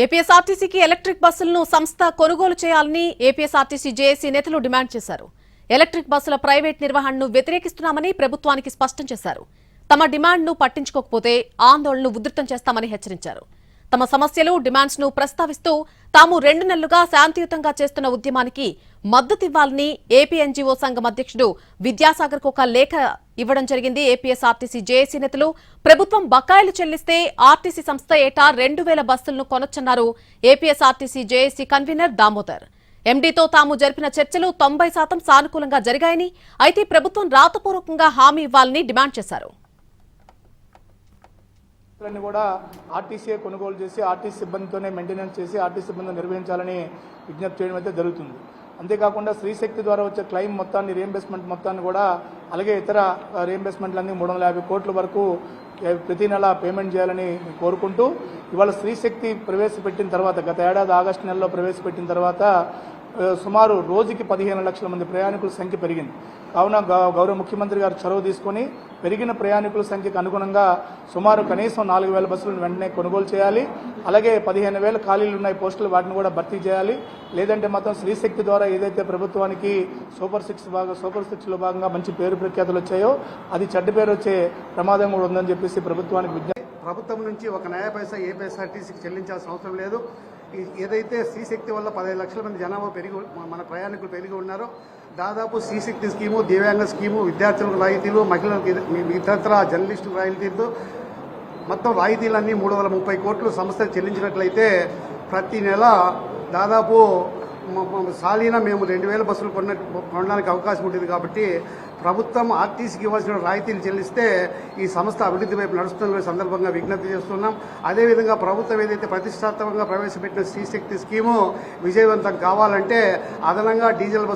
ఏపీఎస్ఆర్టీసీకి electric బస్సులను సంస్థ కొనుగోలు చేయాలని ఏపీఎస్ఆర్టీసీ జేఏసీ నేతలు డిమాండ్ చేశారు. ఎలక్ట్రిక్ బస్సుల ప్రైవేట్ నిర్వహణను వ్యతిరేకిస్తున్నామని ప్రభుత్వానికి స్పష్టం చేశారు. తమ డిమాండ్ను పట్టించుకోకపోతే ఆందోళనను ఉధృతం చేస్తామని హెచ్చరించారు. తమ సమస్యలు, డిమాండ్స్ ను ప్రస్తావిస్తూ తాము 2 నెలలుగా శాంతియుతంగా చేస్తున్న ఉద్యమానికి మద్దతివ్వాలని ఏపీ ఎన్జీఓ సంఘం అధ్యక్షుడు విద్యాసాగర్ కు ఒక లేఖ ఇవ్వడం జరిగింది. ఏపీఎస్ఆర్టీసీ జేఏసీ నేతలు ప్రభుత్వం బకాయిలు చెల్లిస్తే ఆర్టీసీ సంస్థ ఏటా 2000 బస్సులను కొనొచ్చన్నారు ఏపీఎస్ఆర్టీసీ జేఏసీ కన్వీనర్ దామోదర్. ఎండీతో తాము జరిపిన చర్చలు 90% సానుకూలంగా జరిగాయని, అయితే ప్రభుత్వం రాతపూర్వకంగా హామీ ఇవ్వాలని డిమాండ్ చేశారు. కూడా ఆర్టీసీ కొనుగోలు చేసి ఆర్టీసీ సిబ్బందితోనే మెయింటెనెన్స్ చేసి ఆర్టీసీ సిబ్బంది నిర్వహించాలని విజ్ఞప్తి చేయడం అయితే జరుగుతుంది. అంతేకాకుండా స్త్రీశక్తి ద్వారా వచ్చే క్లెయిమ్ మొత్తాన్ని, రీఎంబర్స్మెంట్ మొత్తాన్ని కూడా, అలాగే ఇతర రీఎంబర్స్మెంట్లన్నీ 350 కోట్ల వరకు ప్రతి నెల పేమెంట్ చేయాలని కోరుకుంటూ, ఇవాళ స్త్రీశక్తి ప్రవేశపెట్టిన తర్వాత, గత ఏడాది ఆగస్టు నెలలో ప్రవేశపెట్టిన తర్వాత సుమారు రోజుకి 15 లక్షల మంది ప్రయాణికుల సంఖ్య పెరిగింది. కావున గౌరవ ముఖ్యమంత్రి గారు చొరవ తీసుకుని పెరిగిన ప్రయాణికుల సంఖ్యకు అనుగుణంగా సుమారు కనీసం 4000 బస్సులను వెంటనే కొనుగోలు చేయాలి. అలాగే 15,000 ఖాళీలు ఉన్నాయి పోస్టులు, వాటిని కూడా భర్తీ చేయాలి. లేదంటే మాత్రం స్త్రీశక్తి ద్వారా ఏదైతే ప్రభుత్వానికి సూపర్ సిక్స్లో భాగంగా మంచి పేరు ప్రఖ్యాతులు వచ్చాయో అది చెడ్డ పేరు వచ్చే ప్రమాదం కూడా ఉందని చెప్పేసి ప్రభుత్వానికి విజ్ఞప్తి. ప్రభుత్వం నుంచి ఒక నయా పైసా ఏపీఎస్ఆర్టీసీకి చెల్లించాల్సిన అవసరం లేదు. ఏదైతే శ్రీశక్తి వల్ల 15 లక్షల మంది జనాభా మన ప్రయాణికులు పెరిగి ఉన్నారో, దాదాపు శ్రీశక్తి స్కీము, దివ్యాంగ స్కీము, విద్యార్థులకు రాయితీలు, మహిళలకు ఇతరత్ర జర్నలిస్టులకు రాయితీలు, మొత్తం రాయితీలన్నీ 330 కోట్లు సంస్థ చెల్లించినట్లయితే ప్రతి నెల దాదాపు సాలీన మేము 2000 బస్సులు కొనడానికి అవకాశం ఉంటుంది. కాబట్టి ప్రభుత్వం ఆర్టీసీకి ఇవ్వాల్సిన రాయితీలు చెల్లిస్తే ఈ సంస్థ అభివృద్ధి వైపు నడుస్తున్న సందర్భంగా విజ్ఞప్తి చేస్తున్నాం. అదేవిధంగా ప్రభుత్వం ఏదైతే ప్రతిష్టాత్మకంగా ప్రవేశపెట్టిన శ్రీశక్తి స్కీము విజయవంతం కావాలంటే అదనంగా డీజిల్ బస్సు